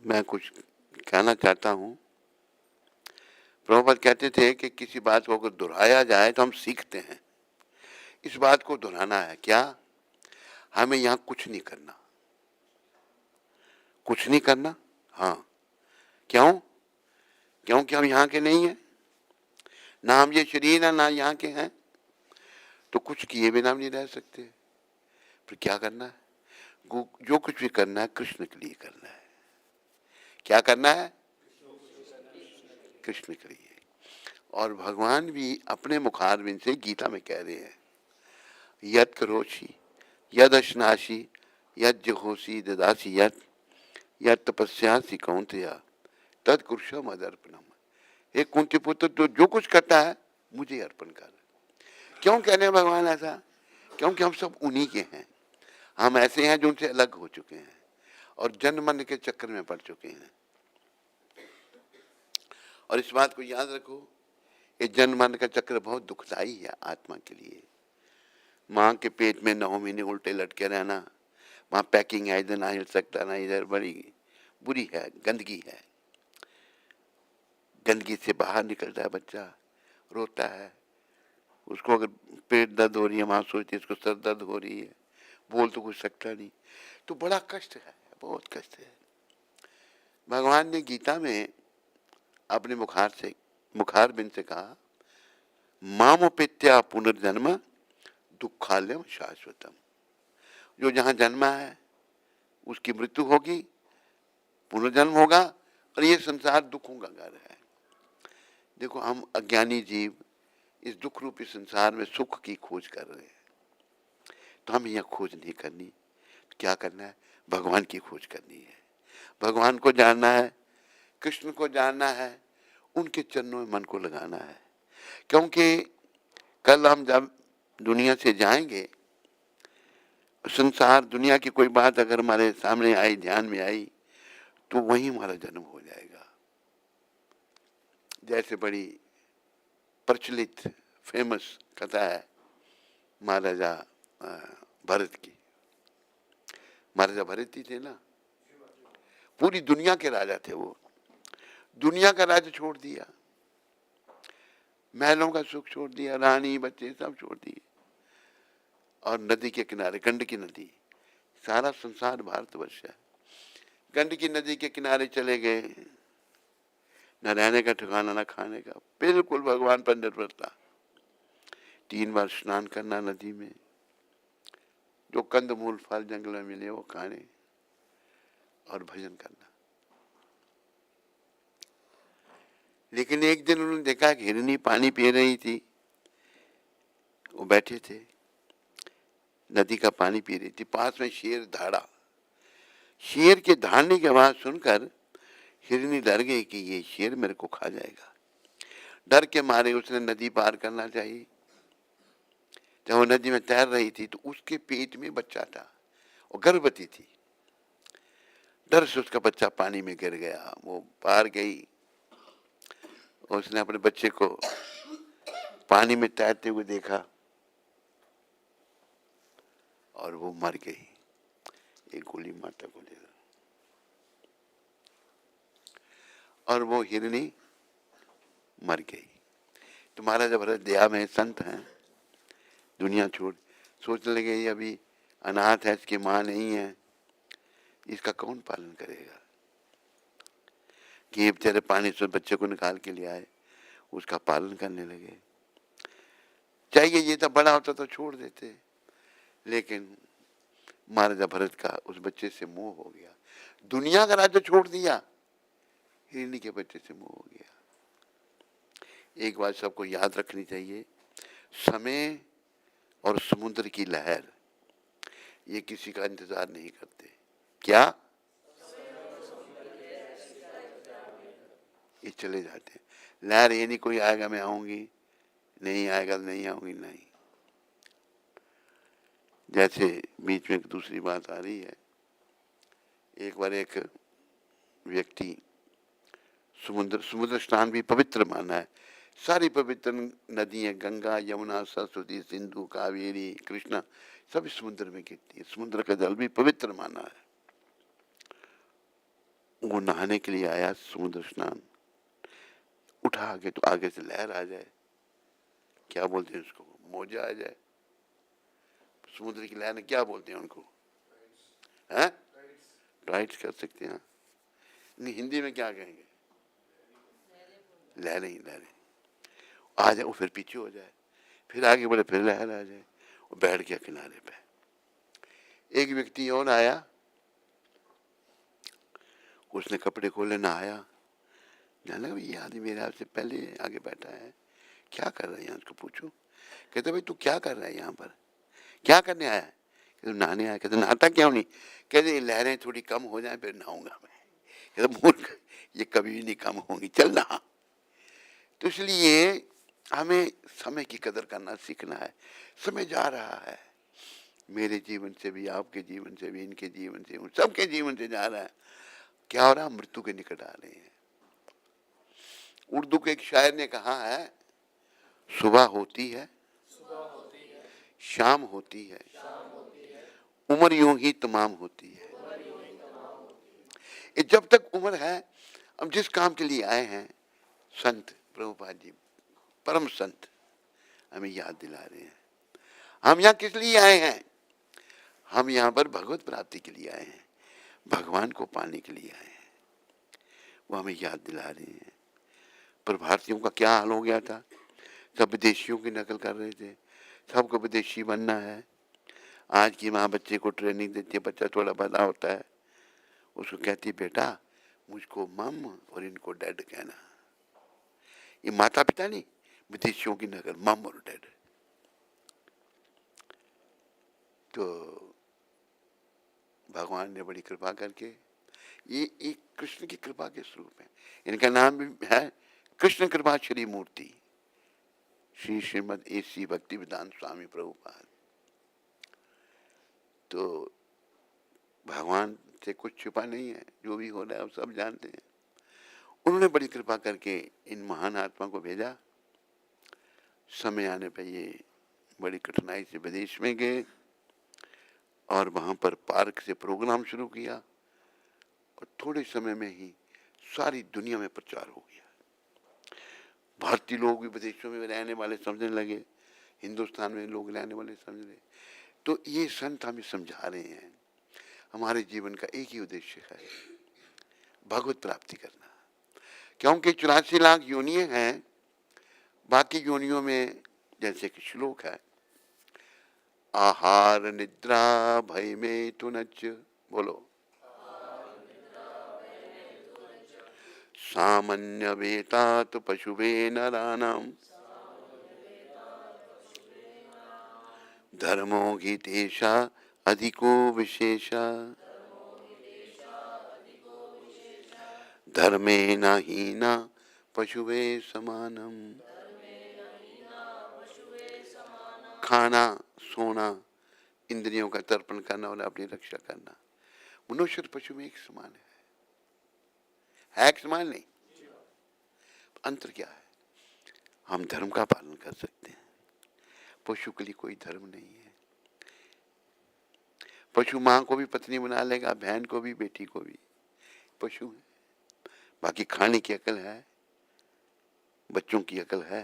मैं कुछ कहना चाहता हूँ। प्रभुपाद कहते थे कि किसी बात को अगर दोहराया जाए तो हम सीखते हैं। इस बात को दोहराना है क्या? हमें यहाँ कुछ नहीं करना। कुछ नहीं करना? हाँ। क्यों? क्योंकि हम यहाँ के नहीं हैं, ना हम ये शरीर है ना यहाँ के हैं, तो कुछ किए बिना हम नहीं रह सकते। फिर क्या करना है? जो कुछ भी करना है कृष्ण के लिए करना है। क्या करना है? कृष्ण के लिए। और भगवान भी अपने मुखारविंद से गीता में कह रहे हैं, यद करोषि यद अश्नासी यद जहोसी ददासी यद तपस्यासी कौंतेया तद कुरुषो मदर्पणम। हे कुंती पुत्र, तो जो कुछ करता है मुझे अर्पण कर। क्यों कह रहे हैं भगवान ऐसा? क्योंकि हम सब उन्हीं के हैं। हम ऐसे हैं जो उनसे अलग हो चुके हैं और जन्म मरण के चक्कर में पड़ चुके हैं। और इस बात को याद रखो, ये जन्म मरण का चक्र बहुत दुखदाई है आत्मा के लिए। माँ के पेट में 9 महीने उल्टे लटके रहना, वहाँ पैकिंग है, इधर ना हिल सकता ना इधर, बड़ी बुरी है, गंदगी है। गंदगी से बाहर निकलता है बच्चा, रोता है। उसको अगर पेट दर्द हो रही है, वहाँ सोचती है इसको सर दर्द हो रही है, बोल तो कुछ सकता नहीं, तो बड़ा कष्ट है, बहुत कष्ट है। भगवान ने गीता में अपने मुखारबिंद से कहा, मामोपेत्या पुनर्जन्म दुखालयम शाश्वतम। जो जहाँ जन्मा है उसकी मृत्यु होगी, पुनर्जन्म होगा, और ये संसार दुखों का घर है। देखो, हम अज्ञानी जीव इस दुख रूपी संसार में सुख की खोज कर रहे हैं, तो हमें यह खोज नहीं करनी। क्या करना है? भगवान की खोज करनी है, भगवान को जानना है, कृष्ण को जानना है, उनके चरणों में मन को लगाना है। क्योंकि कल हम जब दुनिया से जाएंगे, संसार दुनिया की कोई बात अगर हमारे सामने आई, ध्यान में आई, तो वहीं हमारा जन्म हो जाएगा। जैसे बड़ी प्रचलित फेमस कथा है महाराजा भरत की। महाराजा भरत ही थे ना, पूरी दुनिया के राजा थे वो। दुनिया का राज्य छोड़ दिया, महलों का सुख छोड़ दिया, रानी बच्चे सब छोड़ दिए, और नदी के किनारे, गंडकी नदी, सारा संसार भारतवर्ष है, गंडकी नदी के किनारे चले गए। न रहने का ठिकाना, न खाने का, बिल्कुल भगवान पर निर्भरता। 3 बार स्नान करना नदी में, जो कंद मूल फल जंगल में मिले वो खाने, और भजन करना। लेकिन एक दिन उन्होंने देखा कि हिरनी पानी पी रही थी, वो बैठे थे, नदी का पानी पी रही थी, पास में शेर दहाड़ा। शेर के दहाड़ने की आवाज सुनकर हिरनी डर गई कि ये शेर मेरे को खा जाएगा। डर के मारे उसने नदी पार करना चाहिए। जब वो नदी में तैर रही थी तो उसके पेट में बच्चा था, वो गर्भवती थी। डर से उसका बच्चा पानी में गिर गया, वो पार गई, उसने अपने बच्चे को पानी में तैरते हुए देखा और वो मर गई। एक गोली माता को दे, और वो हिरनी मर गई। तुम्हारा जब दया में संत हैं, दुनिया छोड़, सोचने लगे ये अभी अनाथ है, इसकी माँ नहीं है, इसका कौन पालन करेगा? कि ये बेचारे पानी से बच्चे को निकाल के ले आए, उसका पालन करने लगे। चाहिए ये तो बड़ा होता तो छोड़ देते, लेकिन महाराजा भरत का उस बच्चे से मोह हो गया। दुनिया का राज्य छोड़ दिया, हिरनी के बच्चे से मोह हो गया। एक बात सबको याद रखनी चाहिए, समय और समुद्र की लहर ये किसी का इंतजार नहीं करते। क्या? ये चले जाते हैं। लहर ये नहीं कोई आएगा मैं आऊंगी, नहीं आएगा नहीं आऊंगी, नहीं। जैसे बीच में एक दूसरी बात आ रही है, एक बार एक व्यक्ति, समुद्र स्नान भी पवित्र माना है। सारी पवित्र नदियां, गंगा यमुना सरस्वती सिंधु कावेरी कृष्णा, सब समुद्र में गिरती है। समुद्र का जल भी पवित्र माना है। वो नहाने के लिए आया समुद्र स्नान, उठा आगे तो आगे से लहर आ जाए, क्या बोलते हैं उसको, मौजा आ जाए, समुद्र की लहर क्या बोलते हैं उनको, हैं, राइट्स कर सकते हैं। नहीं, हिंदी में क्या कहेंगे, लहरें ही लहरें आ जाए, वो फिर पीछे हो जाए, फिर आगे बढ़े, फिर लहर आ जाए, वो बैठ गया किनारे पे। एक व्यक्ति और आया, उसने कपड़े खोले, नहाया, जाने लगा ये आदमी मेरे आपसे पहले आगे बैठा है, क्या कर रहा है यहाँ, उसको पूछो। कहते भाई तू क्या कर रहा है यहाँ पर, क्या करने आया है, कहते नहाने आया। कहते नहाता क्यों नहीं, कहते लहरें थोड़ी कम हो जाए फिर नहाऊंगा मैं। कहते मूर्ख, ये कभी भी नहीं कम होंगी, चल नहा। तो इसलिए हमें समय की कदर करना सीखना है। समय जा रहा है, मेरे जीवन से भी, आपके जीवन से भी, इनके जीवन से, उन सबके जीवन से जा रहा है। क्या हो रहा, मृत्यु के निकट आ रहे हैं। उर्दू के एक शायर ने कहा है, सुबह होती है, शाम होती है, उम्र यूं ही तमाम होती है। ये जब तक उम्र है, हम जिस काम के लिए आए हैं, संत प्रभुपाद जी, परम संत हमें याद दिला रहे हैं, हम यहाँ किस लिए आए हैं, हम यहाँ पर भगवत प्राप्ति के लिए आए हैं, भगवान को पाने के लिए आए हैं, वो हमें याद दिला रहे हैं। पर भारतीयों का क्या हाल हो गया था, सब विदेशियों की नकल कर रहे थे, सबको विदेशी बनना है। आज की माँ बच्चे को ट्रेनिंग देती है, बच्चा थोड़ा बड़ा होता है, उसको कहती है बेटा मुझको मम और इनको डैड कहना। ये माता पिता नहीं, विदेशियों की नकल, मम और डैड। तो भगवान ने बड़ी कृपा करके, ये एक कृष्ण की कृपा के स्वरूप है, इनका नाम भी है कृष्ण कृपा श्री मूर्ति, श्री श्रीमद एसी भक्ति वेदांत स्वामी प्रभुपाद। तो भगवान से कुछ छुपा नहीं है, जो भी हो रहा है सब जानते हैं। उन्होंने बड़ी कृपा करके इन महान आत्मा को भेजा। समय आने पर ये बड़ी कठिनाई से विदेश में गए और वहाँ पर पार्क से प्रोग्राम शुरू किया और थोड़े समय में ही सारी दुनिया में प्रचार हो गया। भारतीय लोग भी विदेशों में रहने वाले समझने लगे, हिंदुस्तान में लोग रहने वाले समझ रहे। तो ये संत हमें समझा रहे हैं, हमारे जीवन का एक ही उद्देश्य है, भगवत प्राप्ति करना। क्योंकि 84 लाख योनियां हैं, बाकी योनियों में जैसे कि श्लोक है, आहार निद्रा भय में तुनच, बोलो, सामान्य वेतात पशुवे नरानाम धर्मो गीतेशा अधिको विशेषा धर्मे न हीना पशुवे समानम। खाना, सोना, इंद्रियों का तर्पण करना और अपनी रक्षा करना, मनुष्य और पशु में एक समान है एक समान नहीं। अंतर क्या है, हम धर्म का पालन कर सकते हैं, पशु के लिए कोई धर्म नहीं है। पशु माँ को भी पत्नी बना लेगा, बहन को भी, बेटी को भी, पशु है। बाकी खाने की अकल है, बच्चों की अकल है,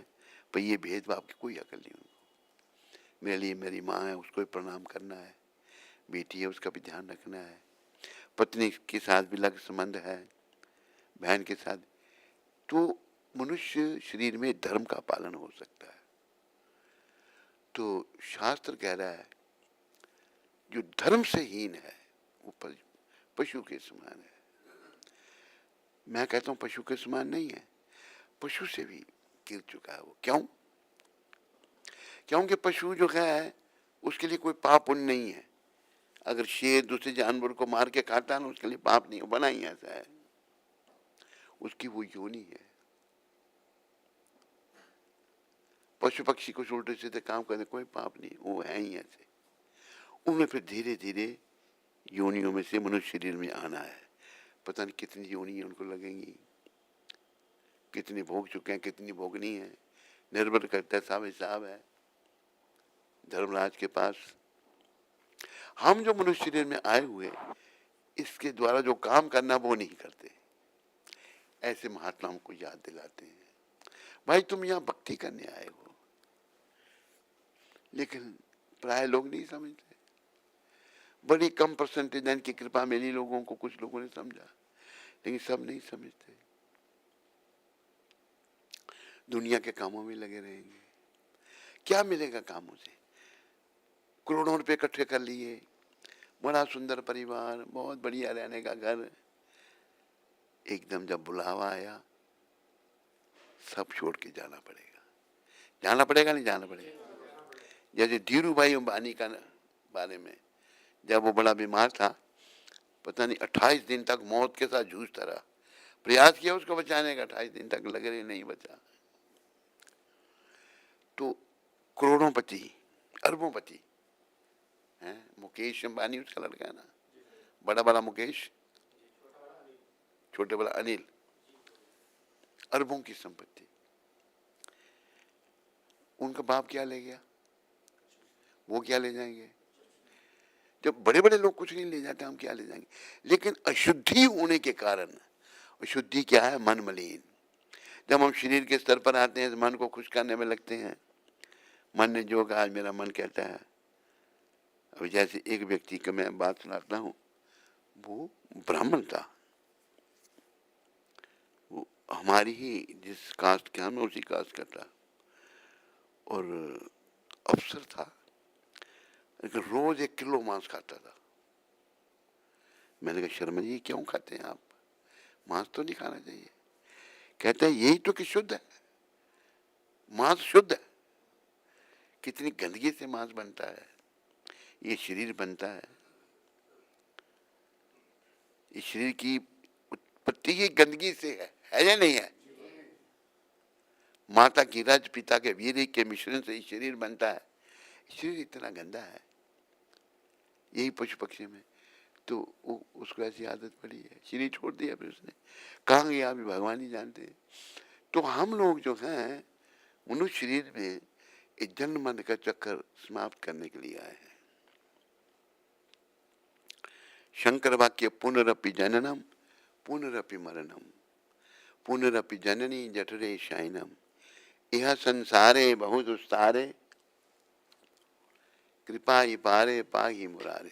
पर ये भेदभाव की कोई अकल नहीं उनको। मेरे लिए मेरी माँ है, उसको भी प्रणाम करना है, बेटी है उसका भी ध्यान रखना है, पत्नी के साथ भी लग संबंध है, बहन के साथ। तो मनुष्य शरीर में धर्म का पालन हो सकता है। तो शास्त्र कह रहा है जो धर्म से हीन है वो पशु के समान है। मैं कहता हूं पशु के समान नहीं है, पशु से भी गिर चुका है वो। क्यों? क्योंकि पशु जो है उसके लिए कोई पाप पुण्य नहीं है। अगर शेर दूसरे जानवर को मार के खाता है ना, उसके लिए पाप नहीं, बना ही ऐसा है, उसकी वो योनि है। पशु पक्षी को उल्टे सीधे काम करने कोई पाप नहीं, वो है ही ऐसे। उनमें फिर धीरे धीरे योनियों में से मनुष्य शरीर में आना है। पता नहीं कितनी योनियां उनको लगेंगी, कितनी भोग चुके हैं, कितनी भोगनी है, निर्भर करता है, साहब हिसाब है धर्मराज के पास। हम जो मनुष्य शरीर में आए हुए, इसके द्वारा जो काम करना वो नहीं करते। ऐसे महात्मा हमको याद दिलाते हैं, भाई तुम यहाँ भक्ति करने आए हो। लेकिन प्राय लोग नहीं समझते। बड़ी कम परसेंटेज की कृपा मिली लोगों को, कुछ लोगों ने समझा, लेकिन सब नहीं समझते। दुनिया के कामों में लगे रहेंगे। क्या मिलेगा कामों से? करोड़ों रुपए इकट्ठे कर लिए, बड़ा सुंदर परिवार, बहुत बढ़िया रहने का घर, एकदम जब बुलावा आया सब छोड़ के जाना पड़ेगा। जाना पड़ेगा नहीं जाना पड़ेगा? जैसे धीरू भाई अंबानी का बारे में, जब वो बड़ा बीमार था, पता नहीं 28 दिन तक मौत के साथ जूझता रहा, प्रयास किया उसको बचाने का, 28 दिन तक लग रहे नहीं बचा। तो करोड़ोंपति, अरबोंपति है मुकेश अंबानी, उसका लड़का है ना, बड़ा बड़ा मुकेश, छोटे बड़ा अनिल, अरबों की संपत्ति। उनका बाप क्या ले गया, वो क्या ले जाएंगे? जब बड़े बड़े लोग कुछ नहीं ले जाते, हम क्या ले जाएंगे? लेकिन अशुद्धि होने के कारण, अशुद्धि क्या है? मन मलिन। जब हम शरीर के स्तर पर आते हैं, मन को खुश करने में लगते हैं, मन ने जो कहा, आज मेरा मन कहता है। अब जैसे एक व्यक्ति को मैं बात सुनाता हूँ, वो ब्राह्मण था, वो हमारी ही जिस कास्ट के, हम उसी कास्ट का था, और अफसर था, लेकिन रोज 1 किलो मांस खाता था। मैंने कहा शर्मा जी क्यों खाते हैं आप, मांस तो नहीं खाना चाहिए। कहते हैं यही तो कि शुद्ध है, मांस शुद्ध है। कितनी गंदगी से मांस बनता है, ये शरीर बनता है, इस शरीर की उत्पत्ति ही गंदगी से है या नहीं है? माता की रज, पिता के वीर्य के मिश्रण से शरीर बनता है। शरीर इतना गंदा है, यही पशु पक्षी में। तो उसको ऐसी आदत पड़ी है, शरीर छोड़ दिया, फिर उसने कहाँ गया अभी भगवान ही जानते हैं। तो हम लोग जो हैं मनुष्य शरीर में इस जन्म मरण का चक्कर समाप्त करने के लिए आए हैं। शंकर वाक्य पुनरपि जननम पुनरपि मरणम पुनरपि जननी जठरे शयनम यह संसारे बहुत दुस्तारे कृपा ही पारे पाही मुरारे।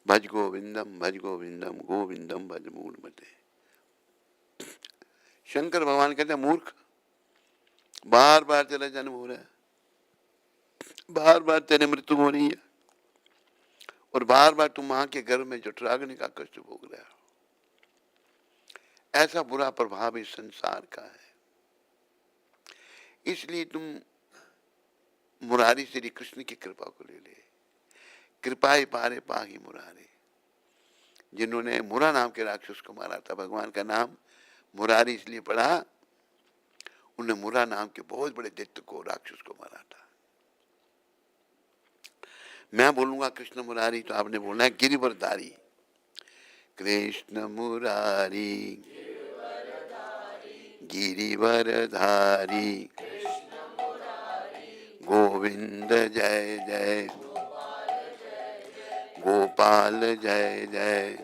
भज गोविंदम गोविंदम भज मूढ़मते। शंकर भगवान कहते हैं मूर्ख, बार बार तेरा जन्म हो रहा है, बार बार तेरे मृत्यु हो रही है, और बार बार तुम मां के गर्भ में जठराग्नि का कष्ट भोग रहा हो। ऐसा बुरा प्रभाव इस संसार का है। इसलिए तुम मुरारी श्री कृष्ण की कृपा को ले ले। कृपा ही पारे पाही मुरारे। जिन्होंने मुरा नाम के राक्षस को मारा था, भगवान का नाम मुरारी इसलिए पढ़ा, उन्होंने मुरा नाम के बहुत बड़े दैत्य को, राक्षस को मारा था। मैं बोलूंगा कृष्ण मुरारी, तो आपने बोलना है गिरिवरधारी। कृष्ण मुरारी गिरिवरधारी गोविंद जय जय गोपाल जय जय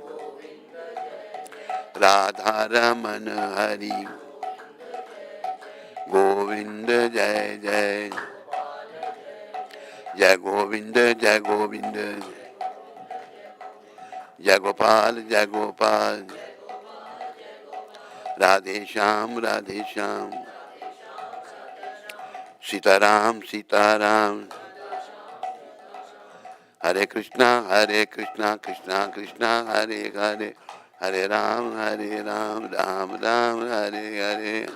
राधा रमन हरि गोविंद जय जय जय गोविंद जय गोविंद जय गोपाल जय गोपाल राधे श्याम सीताराम सीताराम हरे कृष्णा कृष्णा कृष्णा हरे हरे हरे राम राम राम हरे हरे।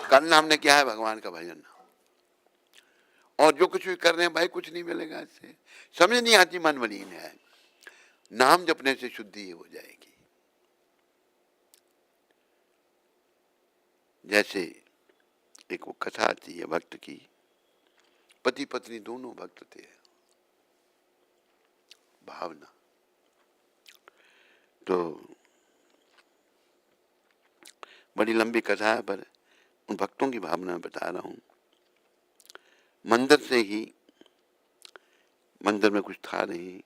करना हमने क्या है? भगवान का भजन। और जो कुछ भी कर रहे हैं भाई, कुछ नहीं मिलेगा इससे। समझ नहीं आती, मन मलिन है। नाम जपने से शुद्धि हो जाएगी। जैसे एक वो कथा आती है भक्त की, पति पत्नी दोनों भक्त थे, भावना। तो बड़ी लंबी कथा है, पर उन भक्तों की भावना में बता रहा हूँ। मंदिर से ही, मंदिर में कुछ था नहीं,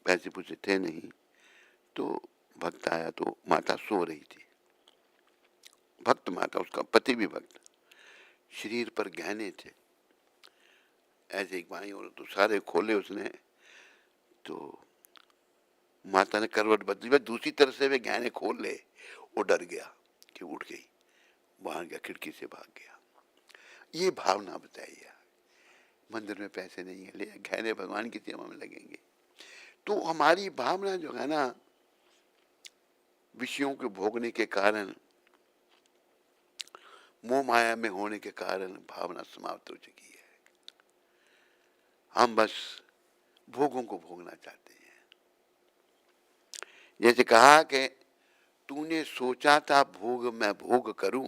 पैसे पूसे थे नहीं, तो भक्त आया तो माता सो रही थी। भक्त माता, उसका पति भी भक्त, शरीर पर गहने थे ऐसे एक बाई और, तो सारे खोले उसने, तो माता ने करवट बदली, वह दूसरी तरफ से वे गहने खोल ले, वो डर गया कि उठ गई, वहां गया, खिड़की से भाग गया। ये भावना बताइए, मंदिर में पैसे नहीं है, ले गहने भगवान की सेवा में लगेंगे। तो हमारी भावना जो है ना, विषयों के भोगने के कारण, मोह माया में होने के कारण भावना समाप्त हो चुकी है। हम बस भोगों को भोगना चाहते हैं। जैसे कहा कि तूने सोचा था भोग मैं भोग करूं,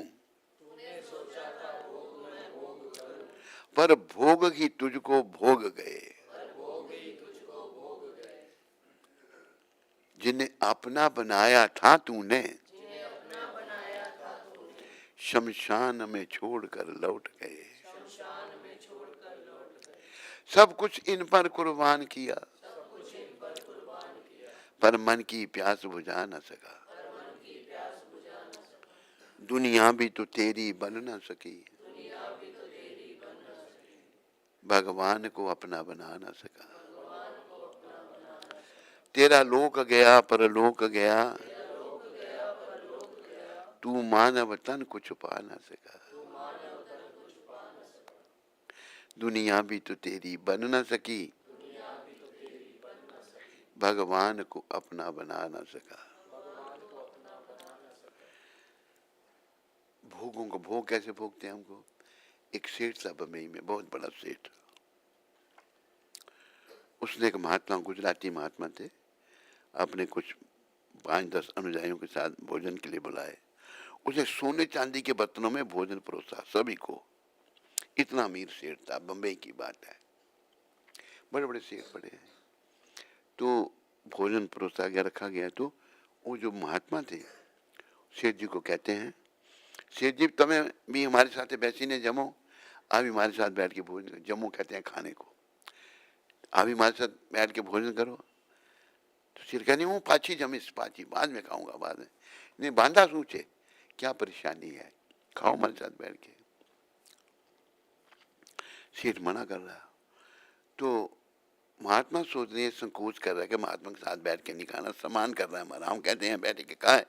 पर भोग ही तुझको भोग गए। जिन्हें अपना बनाया था तूने, शमशान में छोड़कर लौट गए। सब कुछ इन पर कुर्बान किया, पर मन की प्यास बुझा न सका। दुनिया भी तो तेरी बन न सकी, भगवान को अपना बना न सका। तेरा लोक गया परलोक गया, तू मानव तन को छुपा न सका। दुनिया भी तो तेरी बन न सकी, भगवान को अपना बना न सका। भोगों को भोग कैसे भोगते हैं हमको? एक सेठ था बम्बई में, बहुत बड़ा सेठ, उसने एक महात्मा, गुजराती महात्मा थे, अपने कुछ 5-10 अनुयायियों के साथ भोजन के लिए बुलाए। उसे सोने चांदी के बर्तनों में भोजन परोसा सभी को। इतना अमीर सेठ था, बम्बई की बात है, बड़े बड़े सेठ बड़े हैं। तो भोजन परोसा गया, रखा गया, तो वो जो महात्मा थे, सेठ जी को कहते हैं, सेठ जी तुम्हें भी हमारे साथ बैसी ने जमो, आप भी हमारे साथ बैठ के भोजन, जमो कहते हैं खाने को, आप भी हमारे साथ बैठ के भोजन करो। तो सिर कहने हूँ पाची जमीस, पाची बाद में खाऊंगा, बाद में नहीं, बांधा सूचे, क्या परेशानी है, खाओ हमारे साथ बैठ के। सेठ मना कर रहा, तो महात्मा सोच रहे, संकोच कर रहा है कि महात्मा के साथ बैठ के नहीं खाना, सम्मान कर रहा है हमारा, हम कहते हैं बैठ के खाए।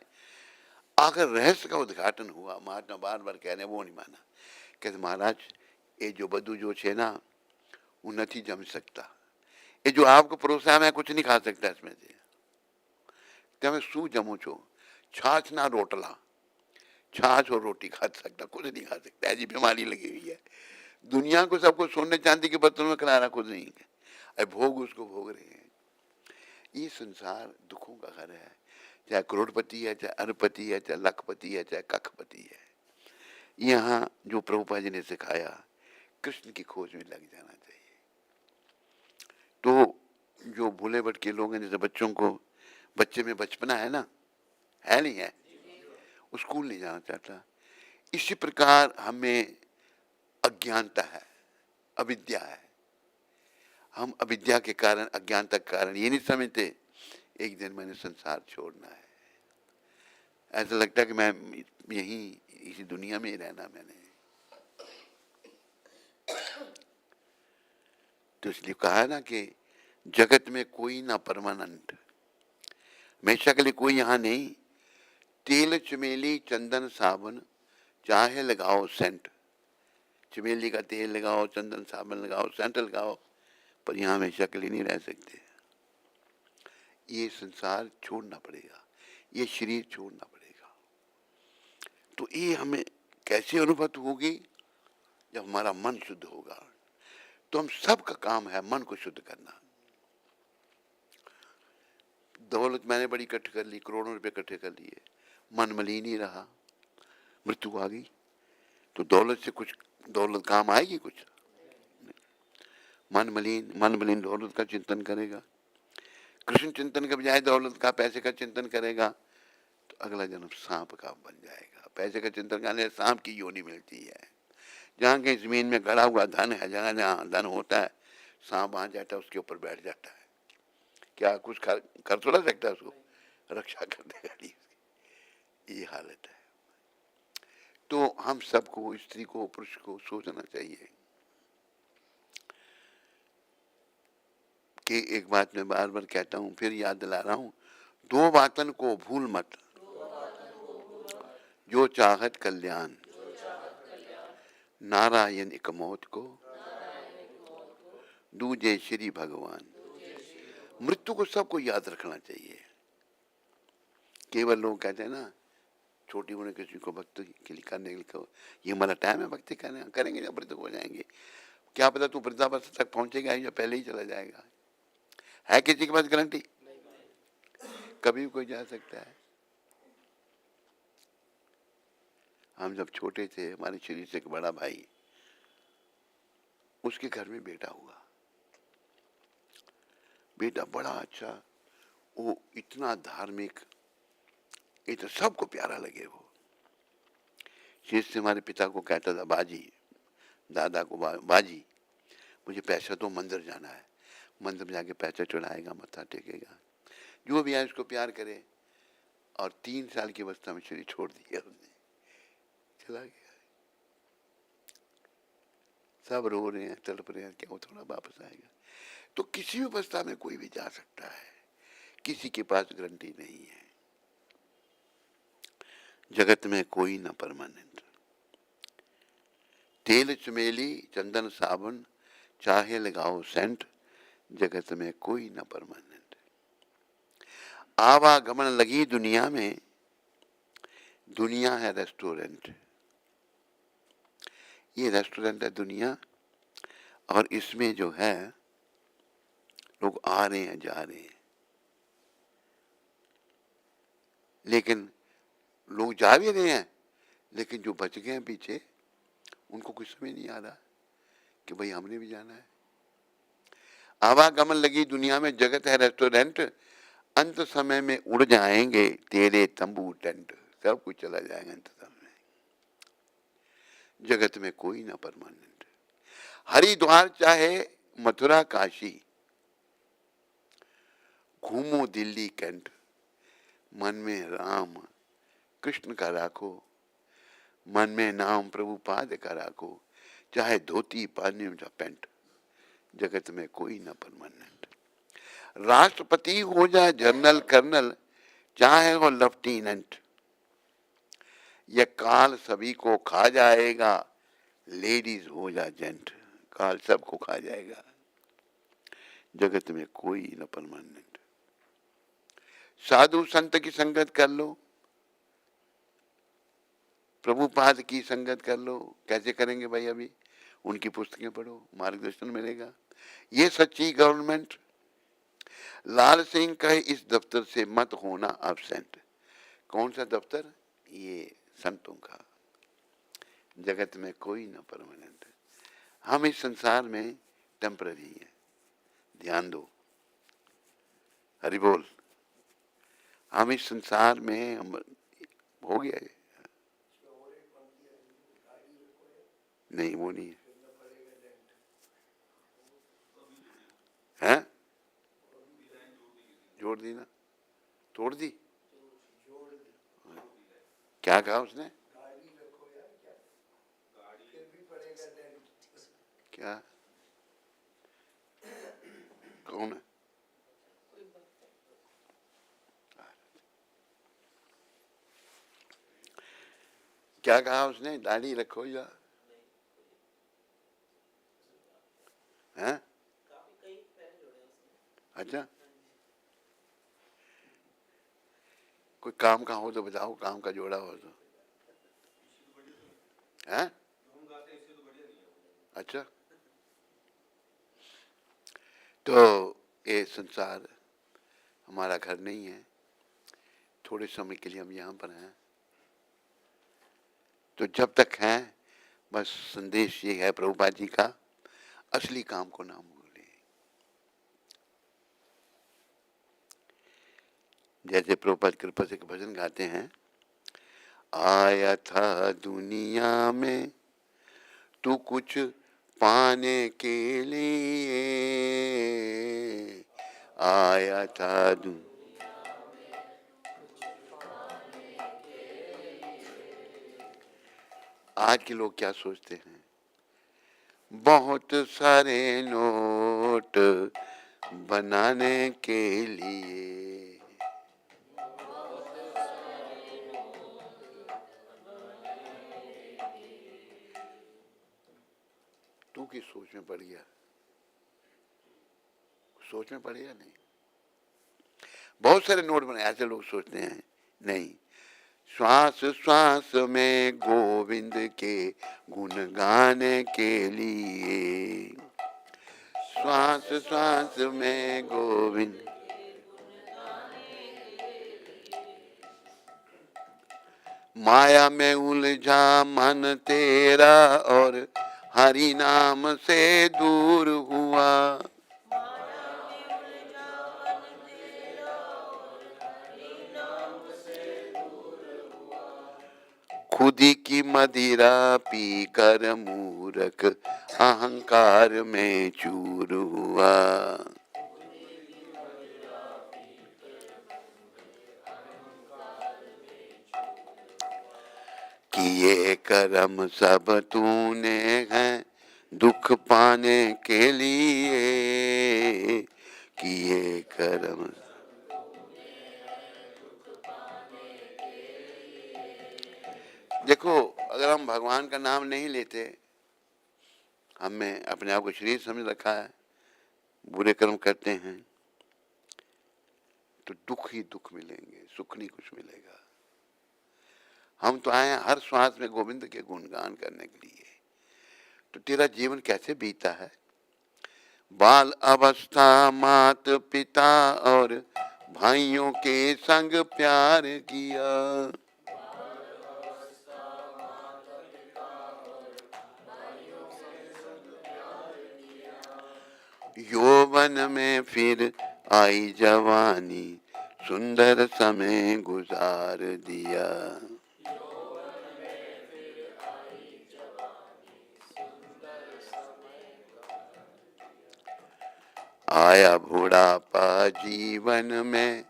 आखिर रहस्य का उद्घाटन हुआ, महात्मा बार बार कह रहे, वो नहीं माना, कहते महाराज ये जो बदू जो छे ना, वो नहीं जम सकता, ये जो आपको परोसा मैं कुछ नहीं खा सकता इसमें से, તમે શું જમો છો? छाछ ना रोटला, छाछ और रोटी खा सकता, कुछ नहीं खा सकता, ऐसी बीमारी लगी हुई है। दुनिया को सबको सोने चांदी के बर्तनों में खिलाना कुछ नहीं है, अरे भोग उसको भोग रहे हैं। ये संसार दुखों का घर है, चाहे करोड़पति है, चाहे अरबपति है, चाहे लखपति है, चाहे कखपति है। यहाँ जो प्रभुपाद जी ने सिखाया, कृष्ण की खोज में लग जाना चाहिए। तो जो भूले भटके लोग हैं, जैसे बच्चों को, बच्चे में बचपना है ना, है नहीं है, वो स्कूल नहीं जाना चाहता। इसी प्रकार हमें अज्ञानता है, अविद्या है, हम अविद्या के कारण, अज्ञानता के कारण ये नहीं समझते एक दिन मैंने संसार छोड़ना है, ऐसा लगता है कि मैं यहीं इसी दुनिया में ही रहना मैंने। तो इसलिए कहा ना कि जगत में कोई ना परमानेंट, हमेशा के लिए कोई यहाँ नहीं। तेल चमेली चंदन साबुन चाहे लगाओ सेंट, चमेली का तेल लगाओ, चंदन साबुन लगाओ, सेंट लगाओ, पर यहाँ हमेशा के लिए नहीं रह सकते। ये संसार छोड़ना पड़ेगा, ये शरीर छोड़ना पड़ेगा। तो ये हमें कैसे अनुभूति होगी? जब हमारा मन शुद्ध होगा। तो हम सब का काम है मन को शुद्ध करना। दौलत मैंने बड़ी इकट्ठी कर ली, करोड़ों रुपए इकट्ठे कर लिए, मन मलिन ही रहा, मृत्यु आ गई, तो दौलत से कुछ, दौलत काम आएगी कुछ? मन मलिन दौलत का चिंतन करेगा, कृष्ण चिंतन के बजाय दौलत का, पैसे का चिंतन करेगा, तो अगला जन्म सांप का बन जाएगा। पैसे का चिंतन करने से सांप की योनि मिलती है। जहाँ कहीं जमीन में गड़ा हुआ धन है, जहाँ जहाँ धन होता है, सांप आ जाता है, उसके ऊपर बैठ जाता है। क्या कुछ कर तो नहीं सकता, उसको रक्षा कर देगा नहीं। ये हालत है। तो हम सबको, स्त्री को, पुरुष को सोचना चाहिए कि एक बात मैं बार बार कहता हूँ, फिर याद दिला रहा हूँ, दो बातन को भूल मत, जो चाहत कल्याण, नारायण एक मौत को, दूजे श्री भगवान। मृत्यु को सबको याद रखना चाहिए। केवल लोग कहते हैं ना, छोटी उम्र किसी को भक्ति के लिए करने के लिए कहो, ये हमारा टाइम है भक्ति करने, करेंगे जब वृद्ध हो जाएंगे। क्या पता तू वृद्धावस्था तक पहुंचेगा या पहले ही चला जाएगा। है किसी के पास गारंटी? कभी भी कोई जा सकता है। हम जब छोटे थे, हमारे शरीर से एक बड़ा भाई, उसके घर में बेटा हुआ। बेटा बड़ा अच्छा, वो इतना धार्मिक, इतना सबको प्यारा लगे। वो शेष से हमारे पिता को कहता था बाजी, दादा को बाजी, मुझे पैसा तो मंदिर जाना है, मंदिर में जाके पैसा चढ़ाएगा, मत्था टेकेगा, जो भी है उसको प्यार करे। और 3 साल की अवस्था में शरीर छोड़ दिया उसने, चला गया। सब रो रहे हैं, तड़प रहे हैं, क्या वो थोड़ा वापस आएगा। तो किसी भी अवस्था में कोई भी जा सकता है, किसी के पास गारंटी नहीं है। जगत में कोई न परमानेंट। तेल चमेली चंदन साबुन चाहे लगाओ सेंट, जगत में कोई न परमानेंट। आवागमन लगी दुनिया में, दुनिया है रेस्टोरेंट। ये रेस्टोरेंट है दुनिया, और इसमें जो है लोग आ रहे हैं, जा रहे हैं, लेकिन लोग जा भी रहे हैं, लेकिन जो बच गए हैं पीछे, उनको कुछ समझ नहीं आ रहा कि भाई हमने भी जाना है। आवागमन लगी दुनिया में, जगत है रेस्टोरेंट, अंत समय में उड़ जाएंगे तेरे तंबू टेंट। सब कुछ चला जाएगा अंत समय में। जगत में कोई ना परमानेंट। हरिद्वार चाहे मथुरा काशी, घूमो दिल्ली कैंट, मन में राम कृष्ण का राखो, मन में नाम प्रभु पाद का राखो, चाहे धोती पानी या पेंट, जगत में कोई ना परमानेंट। राष्ट्रपति हो जाए जनरल कर्नल, चाहे हो लेफ्टिनेंट, यह काल सभी को खा जाएगा, लेडीज हो जाए जेंट, काल सबको खा जाएगा, जगत में कोई न परमानेंट। साधु संत की संगत कर लो, प्रभुपाद की संगत कर लो। कैसे करेंगे भाई? अभी उनकी पुस्तकें पढ़ो, मार्गदर्शन मिलेगा। ये सच्ची गवर्नमेंट। लाल सिंह कहे इस दफ्तर से मत होना एब्सेंट। कौन सा दफ्तर? ये संतों का। जगत में कोई न परमानेंट। हम इस संसार में टेम्पररी है, ध्यान दो, हरि बोल। हम इस संसार में, हम हो गया है, नहीं वो नहीं है, हैं? जोड़ दी ना, तोड़ दी। क्या कहा उसने? क्या? कौन है? क्या कहा उसने? दाढ़ी रखो या हैं? अच्छा, कोई काम का हो तो बताओ, काम का जोड़ा हो तो। हैं? अच्छा, तो ये संसार हमारा घर नहीं है। थोड़े समय के लिए हम यहाँ पर हैं, तो जब तक हैं, बस संदेश ये है प्रभुपाद जी का, असली काम को ना भूलें। जैसे प्रभुपाद कृपा से एक भजन गाते हैं, आया था दुनिया में तू कुछ पाने के लिए, आया था आज के लोग क्या सोचते हैं, बहुत सारे नोट बनाने के लिए, तू किस सोच में पड़ गया, सोच में पड़ गया नहीं। बहुत सारे नोट बने, ऐसे लोग सोचते हैं नहीं, श्वास श्वास में गोविंद के गुण गाने के लिए, श्वास श्वास में गोविंद, माया में उलझा मन तेरा और हरि नाम से दूर हुआ, खुदी की मदिरा पी कर मूरख अहंकार में चूर हुआ, किए कर्म सब तूने हैं दुख पाने के लिए, किए कर्म, देखो अगर हम भगवान का नाम नहीं लेते, हमें अपने आप को शरीर समझ रखा है, बुरे कर्म करते हैं, तो दुख ही दुख मिलेंगे, सुख नहीं कुछ मिलेगा। हम तो आए हैं हर श्वास में गोविंद के गुणगान करने के लिए, तो तेरा जीवन कैसे बीता है, बाल अवस्था मात पिता और भाइयों के संग प्यार किया, यौवन में फिर आई जवानी, सुंदर समय गुजार दिया, आया बुढ़ापा जीवन में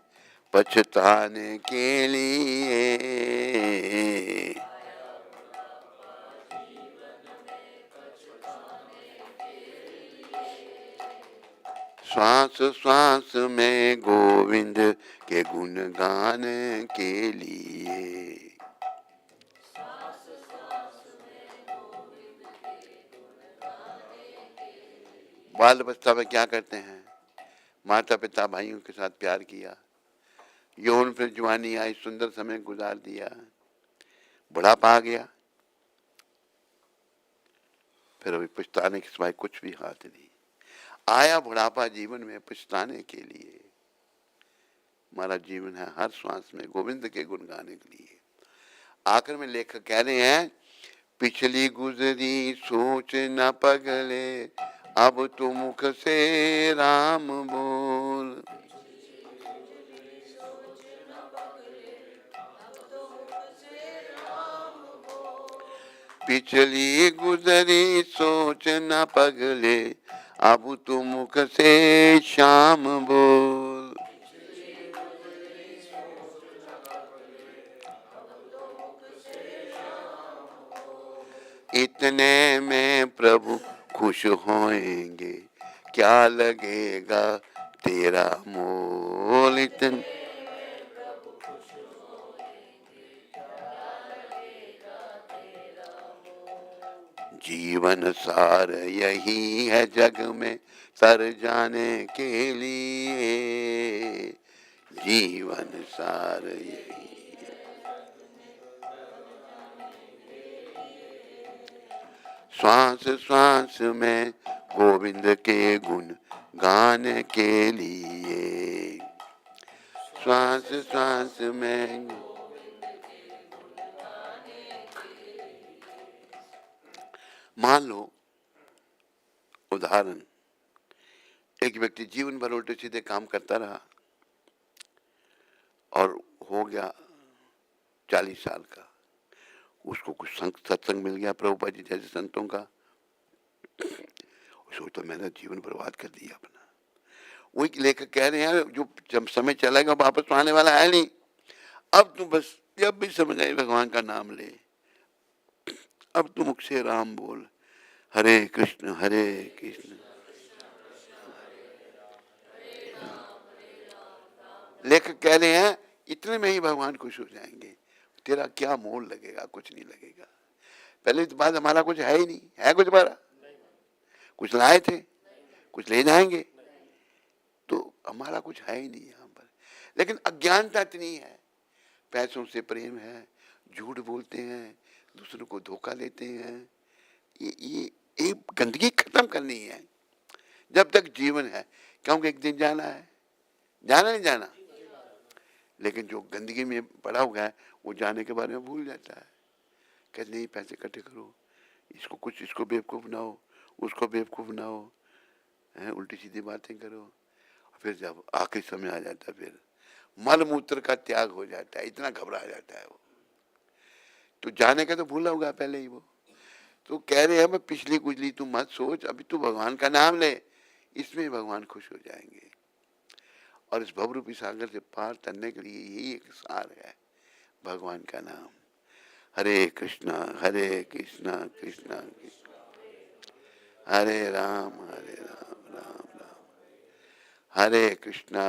पछताने के लिए, श्वास श्वास में गोविंद के गुण गाने के लिए, बाल अवस्था में क्या करते हैं, माता पिता भाइयों के साथ प्यार किया, यौन फिर जवानी आई, सुंदर समय गुजार दिया, बुढ़ापा आ गया, फिर अभी पछताने के सिवाय कुछ भी हाथ नहीं, आया बुढ़ापा जीवन में पछताने के लिए, हमारा जीवन है हर श्वास में गोविंद के गुण गाने के लिए। आखिर में लेखक कह रहे हैं, पिछली गुजरी सोच न पगले, अब तो मुख से राम बोल, पिछली गुजरी सोच न पगले, अब तो मुख से श्याम बोल, इतने में प्रभु खुश होएंगे, क्या लगेगा तेरा मोल, इतने जीवन सार यही है जग में तर जाने के लिए, जीवन सार यही, श्वास श्वास में गोविंद के गुण गाने के लिए, श्वास श्वास में, मान लो उदाहरण, एक व्यक्ति जीवन भर उल्टे सीधे काम करता रहा, और हो गया 40 साल का, उसको कुछ सत्संग मिल गया प्रभुपाद जी जैसे संतों का, सोचो मैंने जीवन बर्बाद कर दिया अपना। वही लेकर कह रहे हैं जो जब समय चलेगा वापस तो आने वाला है नहीं, अब तू बस जब भी समझ आए भगवान का नाम ले, अब तू मुख से राम बोल, हरे कृष्ण लेखक कह रहे हैं इतने में ही भगवान खुश हो जाएंगे। तेरा क्या मोल लगेगा, कुछ नहीं लगेगा। पहले तो बात हमारा कुछ है ही नहीं, है कुछ हमारा, कुछ लाए थे, कुछ ले जाएंगे, तो हमारा कुछ है ही नहीं यहाँ पर। लेकिन अज्ञानता इतनी है, पैसों से प्रेम है, झूठ बोलते हैं, दूसरों को धोखा देते हैं। ये गंदगी खत्म करनी है जब तक जीवन है, क्योंकि एक दिन जाना है, जाना नहीं जाना। लेकिन जो गंदगी में पड़ा हुआ है वो जाने के बारे में भूल जाता है, कहते नहीं पैसे इकट्ठे करो, इसको कुछ, इसको बेवकूफ़ बनाओ, उसको बेवकूफ़ बनाओ, उल्टी सीधी बातें करो। फिर जब आखिरी समय आ जाता है फिर मल मूत्र का त्याग हो जाता है, इतना घबरा जाता है वो, तो जाने का तो भूला होगा पहले ही वो। तो कह रहे हैं मैं पिछली कुचली तू मत सोच, अभी तू भगवान का नाम ले, इसमें भगवान खुश हो जाएंगे। और इस भवरूपी सागर से पार तरने के लिए यही एक सार है, भगवान का नाम। हरे कृष्णा कृष्णा कृष्णा हरे राम राम राम हरे कृष्णा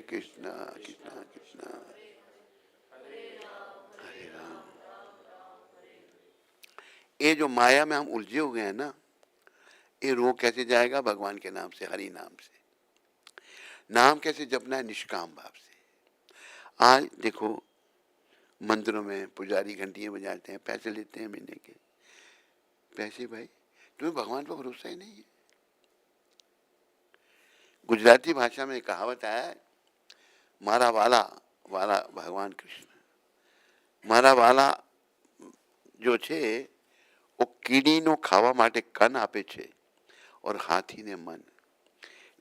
कृष्णा कृष्णा हरे राम। ये जो माया में हम उलझे हो गए हैं ना, ये रोग कैसे जाएगा? भगवान के नाम से, हरि नाम से। नाम कैसे जपना है? निष्काम भाव से। आज देखो मंदिरों में पुजारी घंटियां बजाते हैं, पैसे लेते हैं महीने के पैसे। भाई तुम्हें भगवान पर भरोसा ही नहीं है। गुजराती भाषा में कहावत है, मारा वाला वाला भगवान कृष्ण, મારા વાલા जो छे वो कीડીનો खावा માટે कन आपे छे और हाथी ने मन।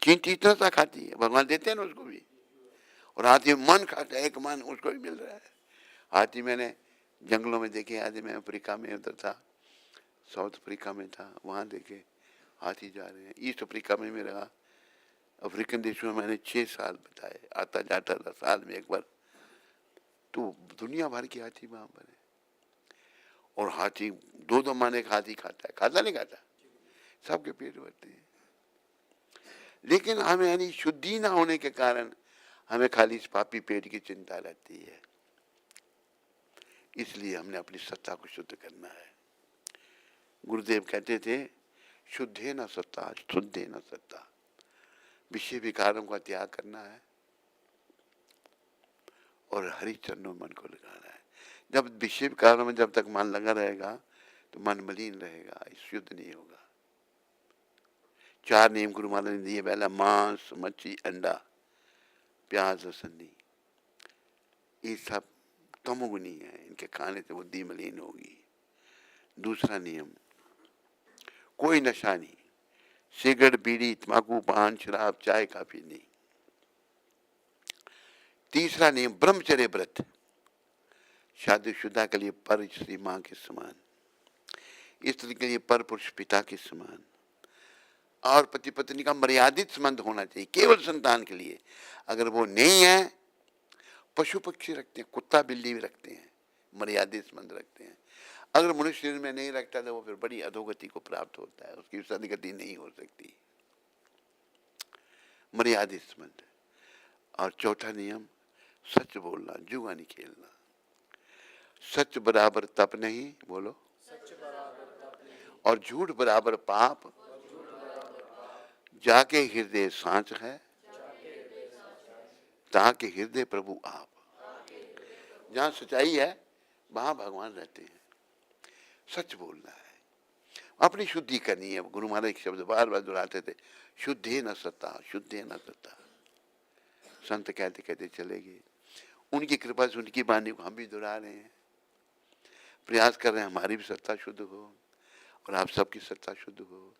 चींटी इतना सा खाती है, भगवान देते हैं ना उसको भी, और हाथी मन खाता है, एक मन उसको भी मिल रहा है। हाथी मैंने जंगलों में देखे, आज मैं अफ्रीका में उधर था, साउथ अफ्रीका में था, वहाँ देखे हाथी जा रहे हैं। ईस्ट अफ्रीका में भी रहा, अफ्रीकन देशों में मैंने 6 साल बिताए, आता जाता था साल में एक बार। तो दुनिया भर के हाथी वहाँ पर है, और हाथी 2-2 माने का हाथी खाता है, खाता नहीं खाता, सबके पेट भरते हैं। लेकिन हमें यानी शुद्धि ना होने के कारण हमें खाली इस पापी पेट की चिंता रहती है। इसलिए हमने अपनी सत्ता को शुद्ध करना है। गुरुदेव कहते थे, शुद्धे न सत्ता शुद्धे न सत्ता, विषय विकारों का त्याग करना है और हरि चरणों में मन को लगाना है। जब विषय विकारों में जब तक मन लगा रहेगा तो मन मलिन रहेगा, शुद्ध नहीं होगा। 4 नियम गुरु महाराज ने दिए, पहला मांस मच्छी अंडा प्याज लहसुन, ये सब तमोगुनी है, इनके खाने से बुद्धि मलिन होगी। दूसरा नियम, कोई नशा नहीं, सिगरेट बीड़ी तंबाकू पान शराब चाय काफी नहीं। तीसरा नियम ब्रह्मचर्य व्रत, शादीशुदा के लिए पर स्त्री मां के समान, स्त्री के लिए पर पुरुष पिता के समान, और पति पत्नी का मर्यादित संबंध होना चाहिए केवल संतान के लिए। अगर वो नहीं है, पशु पक्षी रखते हैं, कुत्ता बिल्ली भी रखते हैं, मर्यादित संबंध रखते हैं। अगर मनुष्य शरीर में नहीं रखता तो वो फिर बड़ी अधोगति को प्राप्त होता है, उसकी सदगति नहीं हो सकती। मर्यादित संबंध। और चौथा नियम, सच बोलना, जुआ नहीं खेलना। सच बराबर तप नहीं, बोलो, और झूठ बराबर पाप, जाके हृदय सांच है, ताके हृदय प्रभु आप। जहां सच्चाई है वहां भगवान रहते हैं। सच बोलना है, अपनी शुद्धि करनी है। गुरु महाराज एक शब्द बार बार दोहराते थे, शुद्धे न सत्ता, शुद्धे न सत्ता। संत कहते कहते चले गए, उनकी कृपा से उनकी वाणी को हम भी दोहरा रहे हैं, प्रयास कर रहे हैं हमारी भी सत्ता शुद्ध हो और आप सबकी सत्ता शुद्ध हो।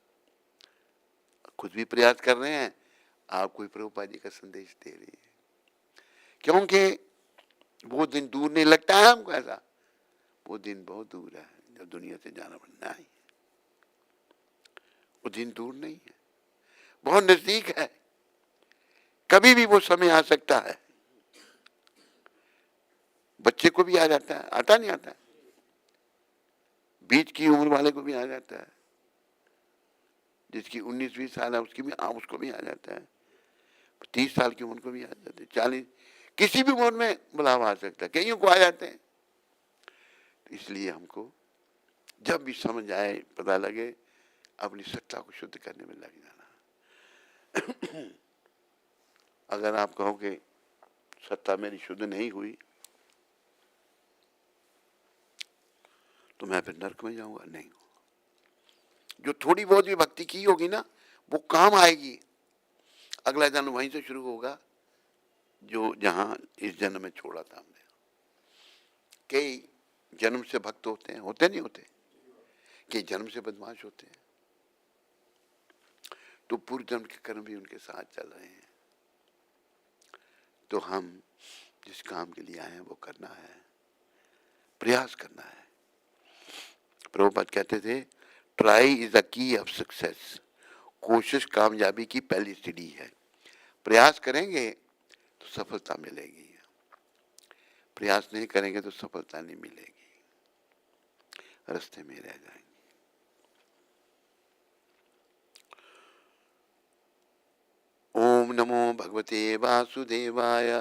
खुद भी प्रयास कर रहे हैं, आपको प्रभुपाद जी का संदेश दे रही है। क्योंकि वो दिन दूर नहीं लगता है हमको ऐसा, वो दिन बहुत दूर है जब दुनिया से जाना बनना है। वो दिन दूर नहीं है, बहुत नजदीक है, कभी भी वो समय आ सकता है। बच्चे को भी आ जाता है, आता नहीं आता है, बीच की उम्र वाले को भी आ जाता है, जिसकी 19-20 साल है उसको भी आ जाता है, 30 साल की उम्र को भी आ जाते हैं, 40, किसी भी उम्र में बुलावा आ सकता है, कईयों को आ जाते हैं। इसलिए हमको जब भी समझ आए, पता लगे, अपनी सत्ता को शुद्ध करने में लग जाना। अगर आप कहो कि सत्ता मेरी शुद्ध नहीं हुई तो मैं फिर नरक में जाऊंगा, नहीं। जो थोड़ी बहुत भी भक्ति की होगी ना, वो काम आएगी। अगला जन्म वहीं से शुरू होगा जो जहां इस जन्म में छोड़ा था हमने। कई जन्म से भक्त होते हैं, होते नहीं होते, कई जन्म से बदमाश होते हैं, तो पूर्व जन्म के कर्म भी उनके साथ चल रहे हैं। तो हम जिस काम के लिए आए हैं वो करना है, प्रयास करना है। प्रभुपाद कहते थे, try is the key of success. कोशिश कामयाबी की पहली सीढ़ी है। प्रयास करेंगे तो सफलता मिलेगी, प्रयास नहीं करेंगे तो सफलता नहीं मिलेगी, रास्ते में रह जाएंगे। ओम नमो भगवते वासुदेवाय।